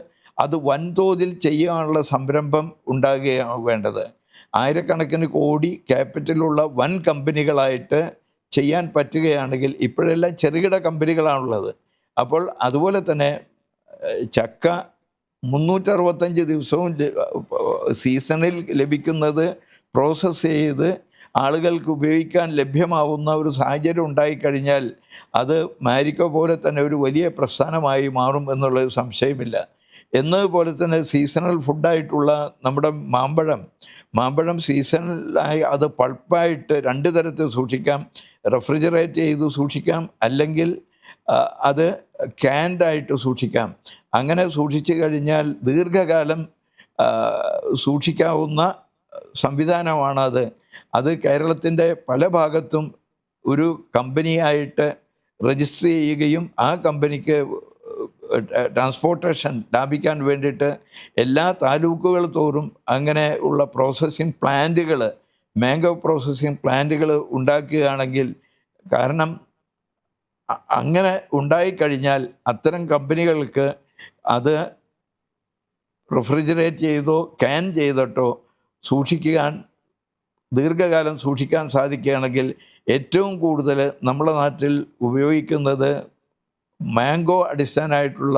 അത് വൻതോതിൽ ചെയ്യാനുള്ള സംരംഭം ഉണ്ടാകുകയാണ് വേണ്ടത്. ആയിരക്കണക്കിന് കോടി ക്യാപിറ്റലുള്ള വൻ കമ്പനികളായിട്ട് ചെയ്യാൻ പറ്റുകയാണെങ്കിൽ, ഇപ്പോഴെല്ലാം ചെറുകിട കമ്പനികളാണുള്ളത്. അപ്പോൾ അതുപോലെ തന്നെ ചക്ക 365 ദിവസവും സീസണിൽ ലഭിക്കുന്നത് പ്രോസസ്സ് ചെയ്ത് ആളുകൾക്ക് ഉപയോഗിക്കാൻ ലഭ്യമാവുന്ന ഒരു സാഹചര്യം ഉണ്ടായിക്കഴിഞ്ഞാൽ അത് മാരിക്കോ പോലെ തന്നെ ഒരു വലിയ പ്രസ്ഥാനമായി മാറും എന്നുള്ളത് സംശയമില്ല. എന്നതുപോലെ തന്നെ സീസണൽ ഫുഡായിട്ടുള്ള നമ്മുടെ മാമ്പഴം സീസണലായി അത് പൾപ്പായിട്ട് 2 തരത്തിൽ സൂക്ഷിക്കാം. റെഫ്രിജറേറ്റ് ചെയ്ത് സൂക്ഷിക്കാം, അല്ലെങ്കിൽ അത് ക്യാൻഡായിട്ട് സൂക്ഷിക്കാം. അങ്ങനെ സൂക്ഷിച്ചു കഴിഞ്ഞാൽ ദീർഘകാലം സൂക്ഷിക്കാവുന്ന സംവിധാനമാണത്. അത് കേരളത്തിൻ്റെ പല ഭാഗത്തും ഒരു കമ്പനിയായിട്ട് രജിസ്റ്റർ ചെയ്യുകയും ആ കമ്പനിക്ക് ട്രാൻസ്പോർട്ടേഷൻ ലാഭിക്കാൻ വേണ്ടിയിട്ട് എല്ലാ താലൂക്കുകൾ തോറും അങ്ങനെ ഉള്ള പ്രോസസ്സിങ് പ്ലാന്റുകൾ, മാംഗോ പ്രോസസ്സിങ് പ്ലാന്റുകൾ ഉണ്ടാക്കുകയാണെങ്കിൽ, കാരണം അങ്ങനെ ഉണ്ടായിക്കഴിഞ്ഞാൽ അത്തരം കമ്പനികൾക്ക് അത് റെഫ്രിജറേറ്റ് ചെയ്തോ ക്യാൻ ചെയ്തിട്ടോ ദീർഘകാലം സൂക്ഷിക്കാൻ സാധിക്കുകയാണെങ്കിൽ ഏറ്റവും കൂടുതൽ നമ്മുടെ നാട്ടിൽ ഉപയോഗിക്കുന്നത് മാംഗോ അടിസ്ഥാനമായിട്ടുള്ള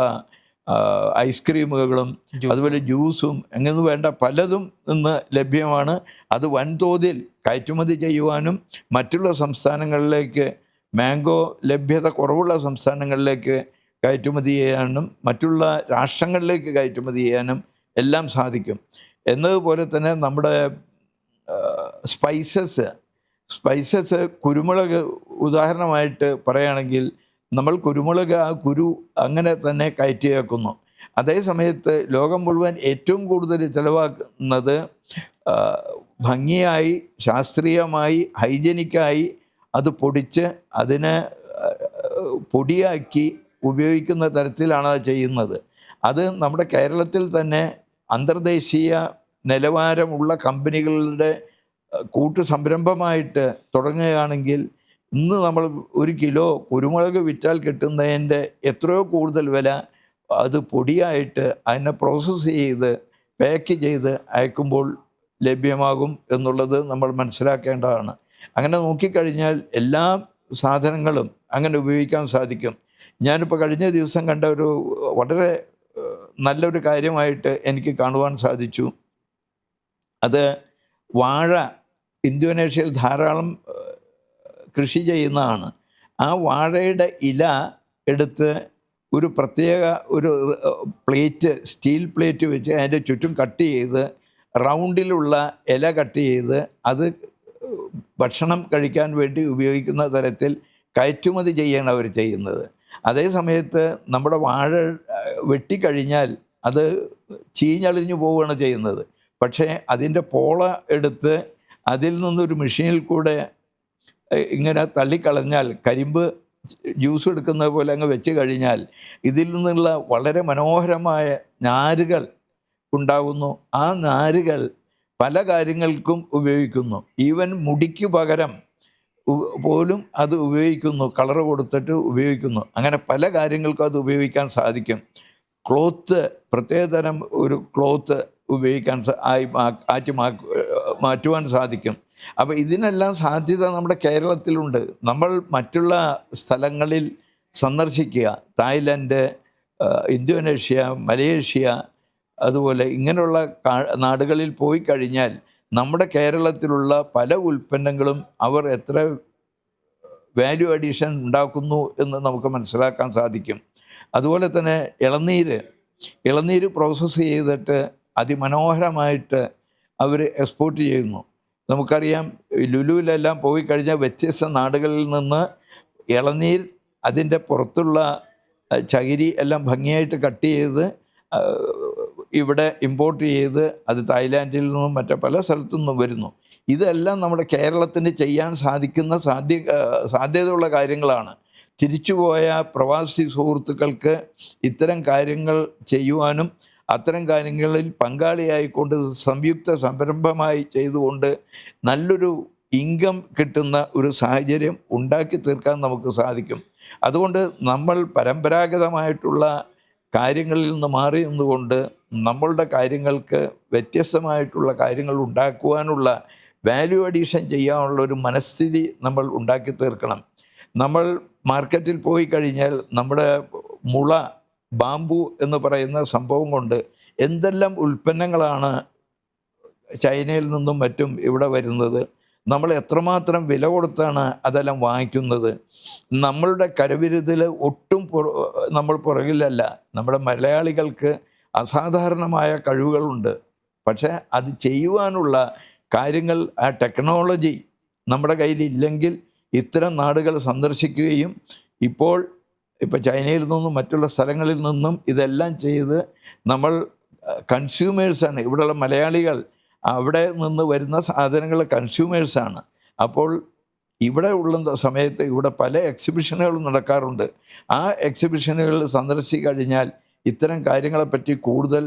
ഐസ്ക്രീമുകളും അതുപോലെ ജ്യൂസും അങ്ങനെ വേണ്ട പലതും ഇന്ന് ലഭ്യമാണ്. അത് വൻതോതിൽ കയറ്റുമതി ചെയ്യുവാനും മറ്റുള്ള സംസ്ഥാനങ്ങളിലേക്ക് മാംഗോ ലഭ്യത കുറവുള്ള സംസ്ഥാനങ്ങളിലേക്ക് കയറ്റുമതി ചെയ്യാനും മറ്റുള്ള രാഷ്ട്രങ്ങളിലേക്ക് കയറ്റുമതി ചെയ്യാനും എല്ലാം സാധിക്കും. എന്നതുപോലെ തന്നെ നമ്മുടെ സ്പൈസസ് കുരുമുളക് ഉദാഹരണമായിട്ട് പറയുകയാണെങ്കിൽ നമ്മൾ കുരുമുളക് ആ കുരു അങ്ങനെ തന്നെ കയറ്റി വെക്കുന്നു. അതേ സമയത്ത് ലോകം മുഴുവൻ ഏറ്റവും കൂടുതൽ ചിലവാക്കുന്നത് ഭംഗിയായി, ശാസ്ത്രീയമായി, ഹൈജനിക്കായി അത് പൊടിച്ച് അതിനെ പൊടിയാക്കി ഉപയോഗിക്കുന്ന തരത്തിലാണ് അത് ചെയ്യുന്നത്. അത് നമ്മുടെ കേരളത്തിൽ തന്നെ അന്തർദേശീയ നിലവാരമുള്ള കമ്പനികളുടെ കൂട്ടു സംരംഭമായിട്ട് തുടങ്ങുകയാണെങ്കിൽ ഇന്ന് നമ്മൾ 1 കിലോ കുരുമുളക് വിറ്റാൽ കിട്ടുന്നതിൻ്റെ എത്രയോ കൂടുതൽ വില അത് പൊടിയായിട്ട് അതിനെ പ്രോസസ്സ് ചെയ്ത് പാക്ക് ചെയ്ത് അയക്കുമ്പോൾ ലഭ്യമാകും എന്നുള്ളത് നമ്മൾ മനസ്സിലാക്കേണ്ടതാണ്. അങ്ങനെ നോക്കിക്കഴിഞ്ഞാൽ എല്ലാ സാധനങ്ങളും അങ്ങനെ ഉപയോഗിക്കാൻ സാധിക്കും. ഞാനിപ്പോൾ കഴിഞ്ഞ ദിവസം കണ്ട ഒരു വളരെ നല്ലൊരു കാര്യമായിട്ട് എനിക്ക് കാണുവാൻ സാധിച്ചു. അത് വാഴ ഇന്തോനേഷ്യയിൽ ധാരാളം കൃഷി ചെയ്യുന്നതാണ്. ആ വാഴയുടെ ഇല എടുത്ത് ഒരു പ്രത്യേക ഒരു പ്ലേറ്റ്, സ്റ്റീൽ പ്ലേറ്റ് വെച്ച് അതിൻ്റെ ചുറ്റും കട്ട് ചെയ്ത് റൗണ്ടിലുള്ള ഇല കട്ട് ചെയ്ത് അത് ഭക്ഷണം കഴിക്കാൻ വേണ്ടി ഉപയോഗിക്കുന്ന തരത്തിൽ കയറ്റുമതി ചെയ്യാണ് അവർ ചെയ്യുന്നത്. അതേ സമയത്ത് നമ്മുടെ വാഴ വെട്ടിക്കഴിഞ്ഞാൽ അത് ചീഞ്ഞളിഞ്ഞു പോവുകയാണ് ചെയ്യുന്നത്. പക്ഷേ അതിൻ്റെ പോള എടുത്ത് അതിൽ നിന്നൊരു മെഷീനിൽ കൂടെ ഇങ്ങനെ തള്ളിക്കളഞ്ഞാൽ, കരിമ്പ് ജ്യൂസ് എടുക്കുന്നത് പോലെ അങ്ങ് വെച്ച് കഴിഞ്ഞാൽ ഇതിൽ നിന്നുള്ള വളരെ മനോഹരമായ നാരുകൾ ഉണ്ടാകുന്നു. ആ നാരുകൾ പല കാര്യങ്ങൾക്കും ഉപയോഗിക്കുന്നു. ഈവൻ മുടിക്ക് പകരം പോലും അത് ഉപയോഗിക്കുന്നു, കളർ കൊടുത്തിട്ട് ഉപയോഗിക്കുന്നു. അങ്ങനെ പല കാര്യങ്ങൾക്കും അത് ഉപയോഗിക്കാൻ സാധിക്കും. ക്ലോത്ത്, പ്രത്യേകതരം ഒരു ക്ലോത്ത് ഉപയോഗിക്കാൻ മാറ്റുവാൻ സാധിക്കും. അപ്പോൾ ഇതിനെല്ലാം സാധ്യത നമ്മുടെ കേരളത്തിലുണ്ട്. നമ്മൾ മറ്റുള്ള സ്ഥലങ്ങളിൽ സന്ദർശിക്കുക, തായ്ലൻഡ്, ഇന്തോനേഷ്യ, മലേഷ്യ, അതുപോലെ ഇങ്ങനെയുള്ള നാടുകളിൽ പോയി കഴിഞ്ഞാൽ നമ്മുടെ കേരളത്തിലുള്ള പല ഉൽപ്പന്നങ്ങളും അവർ എത്ര വാല്യൂ അഡീഷൻ ഉണ്ടാക്കുന്നു എന്ന് നമുക്ക് മനസ്സിലാക്കാൻ സാധിക്കും. അതുപോലെ തന്നെ ഇളനീര് പ്രോസസ്സ് ചെയ്തിട്ട് അതിമനോഹരമായിട്ട് അവർ എക്സ്പോർട്ട് ചെയ്യുന്നു. നമുക്കറിയാം, ലുലുവിലെല്ലാം പോയി കഴിഞ്ഞാൽ വ്യത്യസ്ത നാടുകളിൽ നിന്ന് ഇളനീർ അതിൻ്റെ പുറത്തുള്ള ചകിരി എല്ലാം ഭംഗിയായിട്ട് കട്ട് ചെയ്ത് ഇവിടെ ഇമ്പോർട്ട് ചെയ്ത് അത് തായ്ലാൻഡിൽ നിന്നും മറ്റു പല സ്ഥലത്തു നിന്നും വരുന്നു. ഇതെല്ലാം നമ്മുടെ കേരളത്തിന് ചെയ്യാൻ സാധിക്കുന്ന സാധ്യതയുള്ള കാര്യങ്ങളാണ്. തിരിച്ചുപോയ പ്രവാസി സുഹൃത്തുക്കൾക്ക് ഇത്തരം കാര്യങ്ങൾ ചെയ്യുവാനും അത്തരം കാര്യങ്ങളിൽ പങ്കാളിയായിക്കൊണ്ട് സംയുക്ത സംരംഭമായി ചെയ്തുകൊണ്ട് നല്ലൊരു ഇൻകം കിട്ടുന്ന ഒരു സാഹചര്യം ഉണ്ടാക്കി തീർക്കാൻ നമുക്ക് സാധിക്കും. അതുകൊണ്ട് നമ്മൾ പരമ്പരാഗതമായിട്ടുള്ള കാര്യങ്ങളിൽ നിന്ന് മാറി നിന്നുകൊണ്ട് നമ്മളുടെ കാര്യങ്ങൾക്ക് വ്യത്യസ്തമായിട്ടുള്ള കാര്യങ്ങൾ ഉണ്ടാക്കുവാനുള്ള വാല്യൂ അഡീഷൻ ചെയ്യാനുള്ള ഒരു മനസ്ഥിതി നമ്മൾ ഉണ്ടാക്കി തീർക്കണം. നമ്മൾ മാർക്കറ്റിൽ പോയി കഴിഞ്ഞാൽ നമ്മുടെ മുള, ബാംബു എന്ന് പറയുന്ന സംഭവം കൊണ്ട് എന്തെല്ലാം ഉൽപ്പന്നങ്ങളാണ് ചൈനയിൽ നിന്നും മറ്റും ഇവിടെ വരുന്നത്. നമ്മൾ എത്രമാത്രം വില കൊടുത്താണ് അതെല്ലാം വാങ്ങിക്കുന്നത്. നമ്മളുടെ കരവിരുതിൽ ഒട്ടും നമ്മൾ പുറകിലല്ല. നമ്മുടെ മലയാളികൾക്ക് അസാധാരണമായ കഴിവുകളുണ്ട്. പക്ഷേ അത് ചെയ്യുവാനുള്ള കാര്യങ്ങൾ, ആ ടെക്നോളജി നമ്മുടെ കയ്യിലില്ലെങ്കിൽ ഇത്തരം നാടുകൾ സന്ദർശിക്കുകയും ഇപ്പോൾ ചൈനയിൽ നിന്നും മറ്റുള്ള സ്ഥലങ്ങളിൽ നിന്നും ഇതെല്ലാം ചെയ്ത് നമ്മൾ കൺസ്യൂമേഴ്സാണ്. ഇവിടെയുള്ള മലയാളികൾ അവിടെ നിന്ന് വരുന്ന സാധനങ്ങൾ കൺസ്യൂമേഴ്സാണ്. അപ്പോൾ ഇവിടെ ഉള്ള സമയത്ത് ഇവിടെ പല എക്സിബിഷനുകളും നടക്കാറുണ്ട്. ആ എക്സിബിഷനുകൾ സന്ദർശിച്ച് കഴിഞ്ഞാൽ ഇത്തരം കാര്യങ്ങളെപ്പറ്റി കൂടുതൽ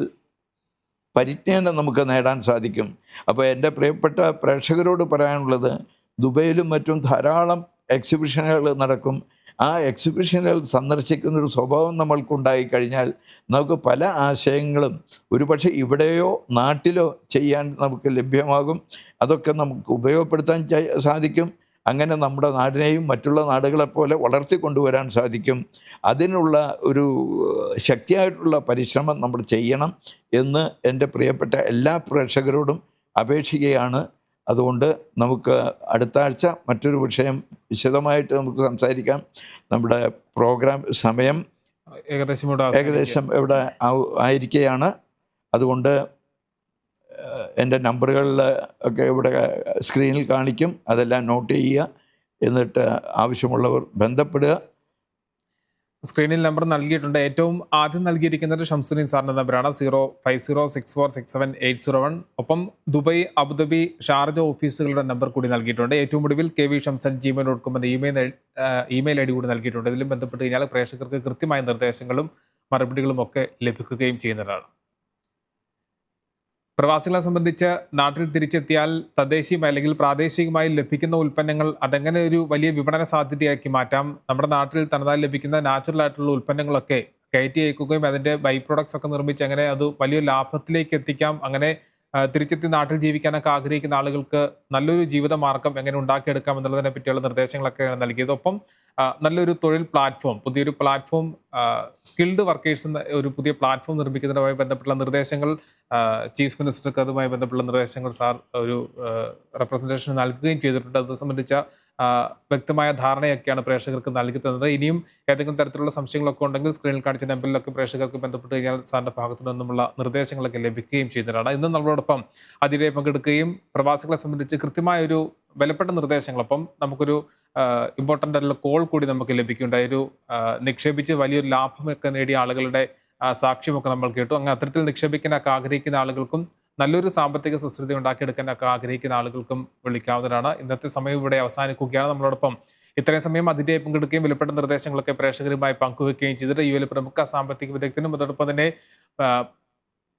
പരിജ്ഞാനം നമുക്ക് നേടാൻ സാധിക്കും. അപ്പോൾ എൻ്റെ പ്രിയപ്പെട്ട പ്രേക്ഷകരോട് പറയാനുള്ളത്, ദുബൈയിലും മറ്റും ധാരാളം എക്സിബിഷനുകൾ നടക്കും. ആ എക്സിബിഷനുകൾ സന്ദർശിക്കുന്നൊരു സ്വഭാവം നമ്മൾക്കുണ്ടായി കഴിഞ്ഞാൽ നമുക്ക് പല ആശയങ്ങളും ഒരുപക്ഷെ ഇവിടെയോ നാട്ടിലോ ചെയ്യാൻ നമുക്ക് ലഭ്യമാകും. അതൊക്കെ നമുക്ക് ഉപയോഗപ്പെടുത്താൻ സാധിക്കും. അങ്ങനെ നമ്മുടെ നാടിനെയും മറ്റുള്ള നാടുകളെപ്പോലെ വളർത്തിക്കൊണ്ടുവരാൻ സാധിക്കും. അതിനുള്ള ഒരു ശക്തിയായിട്ടുള്ള പരിശ്രമം നമ്മൾ ചെയ്യണം എന്ന് എൻ്റെ പ്രിയപ്പെട്ട എല്ലാ പ്രേക്ഷകരോടും അപേക്ഷിക്കുകയാണ്. അതുകൊണ്ട് നമുക്ക് അടുത്ത ആഴ്ച മറ്റൊരു വിഷയം വിശദമായിട്ട് നമുക്ക് സംസാരിക്കാം. നമ്മുടെ പ്രോഗ്രാം സമയം ഏകദേശം ഇവിടെ ആയിരിക്കുകയാണ്. അതുകൊണ്ട് എൻ്റെ നമ്പറുകളിൽ ഒക്കെ ഇവിടെ സ്ക്രീനിൽ കാണിക്കും, അതെല്ലാം നോട്ട് ചെയ്യുക. എന്നിട്ട് ആവശ്യമുള്ളവർ ബന്ധപ്പെടുക. സ്ക്രീനിൽ നമ്പർ നൽകിയിട്ടുണ്ട്. ഏറ്റവും ആദ്യം നൽകിയിരിക്കുന്നത് ഷംസുദ്ദീൻ സാറിൻ്റെ നമ്പറാണ് 05064678001. ഒപ്പം ദുബായ്, അബുദാബി, ഷാർജ ഓഫീസുകളുടെ നമ്പർ കൂടി നൽകിയിട്ടുണ്ട്. ഏറ്റവും ഒടുവിൽ kvshamsan@gmail.com എന്ന ഇമെയിൽ ID കൂടി നൽകിയിട്ടുണ്ട്. ഇതിലും ബന്ധപ്പെട്ട് കഴിഞ്ഞാൽ പ്രേക്ഷകർക്ക് കൃത്യമായ നിർദ്ദേശങ്ങളും മറുപടികളും ഒക്കെ ലഭിക്കുകയും ചെയ്യുന്നതാണ്. പ്രവാസികളെ സംബന്ധിച്ച് നാട്ടിൽ തിരിച്ചെത്തിയാൽ തദ്ദേശീയമായി അല്ലെങ്കിൽ പ്രാദേശികമായി ലഭിക്കുന്ന ഉൽപ്പന്നങ്ങൾ അതെങ്ങനെ ഒരു വലിയ വിപണന സാധ്യതയാക്കി മാറ്റാം. നമ്മുടെ നാട്ടിൽ തനതായി ലഭിക്കുന്ന നാച്ചുറൽ ആയിട്ടുള്ള ഉൽപ്പന്നങ്ങളൊക്കെ കയറ്റി അയക്കുകയും അതിൻ്റെ ബൈ പ്രൊഡക്ട്സ് ഒക്കെ നിർമ്മിച്ച് അങ്ങനെ അത് വലിയ ലാഭത്തിലേക്ക് എത്തിക്കാം. അങ്ങനെ തിരിച്ചെത്തി നാട്ടിൽ ജീവിക്കാനൊക്കെ ആഗ്രഹിക്കുന്ന ആളുകൾക്ക് നല്ലൊരു ജീവിത മാർഗം എങ്ങനെ ഉണ്ടാക്കിയെടുക്കാം എന്നുള്ളതിനെ പറ്റിയുള്ള നിർദ്ദേശങ്ങളൊക്കെയാണ് നൽകിയത്. ഒപ്പം നല്ലൊരു തൊഴിൽ പ്ലാറ്റ്ഫോം, പുതിയൊരു പ്ലാറ്റ്ഫോം, സ്കിൽഡ് വർക്കേഴ്സ് എന്ന ഒരു പുതിയ പ്ലാറ്റ്ഫോം നിർമ്മിക്കുന്നതുമായി ബന്ധപ്പെട്ടുള്ള നിർദ്ദേശങ്ങൾ ചീഫ് മിനിസ്റ്റർക്ക് അതുമായി ബന്ധപ്പെട്ടുള്ള നിർദ്ദേശങ്ങൾ സാർ ഒരു റെപ്രസെൻറ്റേഷൻ നൽകുകയും ചെയ്തിട്ടുണ്ട്. അത് സംബന്ധിച്ച വ്യക്തമായ ധാരണയൊക്കെയാണ് പ്രേക്ഷകർക്ക് നൽകി തന്നത്. ഇനിയും ഏതെങ്കിലും തരത്തിലുള്ള സംശയങ്ങളൊക്കെ ഉണ്ടെങ്കിൽ സ്ക്രീനിൽ കാണിച്ച നമ്പറിലൊക്കെ പ്രേക്ഷകർക്ക് ബന്ധപ്പെട്ട് കഴിഞ്ഞാൽ സാറിൻ്റെ ഭാഗത്തു നിന്നുമുള്ള നിർദ്ദേശങ്ങളൊക്കെ ലഭിക്കുകയും ചെയ്യുന്നതാണ്. ഇന്ന് നമ്മളോടൊപ്പം അതിലെ പങ്കെടുക്കുകയും പ്രവാസികളെ സംബന്ധിച്ച് കൃത്യമായ ഒരു വിലപ്പെട്ട നിർദ്ദേശങ്ങളൊപ്പം നമുക്കൊരു ഇമ്പോർട്ടൻ്റ് ആയിട്ടുള്ള കോൾ കൂടി നമുക്ക് ലഭിക്കുകയുണ്ടായി. ഒരു നിക്ഷേപിച്ച് വലിയൊരു ലാഭമൊക്കെ നേടിയ ആളുകളുടെ സാക്ഷ്യമൊക്കെ നമ്മൾ കേട്ടു. അങ്ങനെ അത്തരത്തിൽ നിക്ഷേപിക്കാനൊക്കെ ആഗ്രഹിക്കുന്ന ആളുകൾക്കും നല്ലൊരു സാമ്പത്തിക സുസ്ഥിരത ഉണ്ടാക്കിയെടുക്കാനൊക്കെ ആഗ്രഹിക്കുന്ന ആളുകൾക്കും വിളിക്കാവുന്നതാണ്. ഇന്നത്തെ സമയം ഇവിടെ അവസാനിക്കുകയാണ്. നമ്മളോടൊപ്പം ഇത്രയും സമയം അതിൻ്റെ പങ്കെടുക്കുകയും വിലപ്പെട്ട നിർദ്ദേശങ്ങളൊക്കെ പ്രേക്ഷകരുമായി പങ്കുവെക്കുകയും ചെയ്തിട്ട് യുഎയിലെ പ്രമുഖ സാമ്പത്തിക വിദഗ്ധനും അതോടൊപ്പം തന്നെ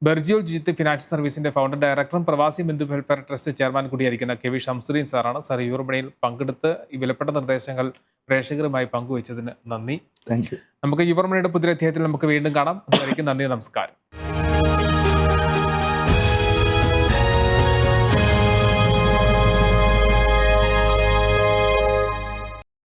ബെർജിയോൾ ജിജിത്ത് ഫിനാൻഷ്യൽ സർവീസിന്റെ ഫൗണ്ടർ ഡയറക്ടറും Pravasi Bandhu welfare trust chairman കൂടിയായിരിക്കുന്ന കെ വി ഷംസുദ്ദീൻ സാറാണ്. സാർ യുവമണിയിൽ പങ്കെടുത്ത് ഈ വിലപ്പെട്ട നിർദ്ദേശങ്ങൾ പ്രേക്ഷകരുമായി പങ്കുവച്ചതിന് നന്ദി. Thank you. നമുക്ക് യുവമണിയുടെ പുതിയ അധ്യായത്തിൽ നമുക്ക് വീണ്ടും കാണാം. അതുവരേക്കും നന്ദി, നമസ്കാരം.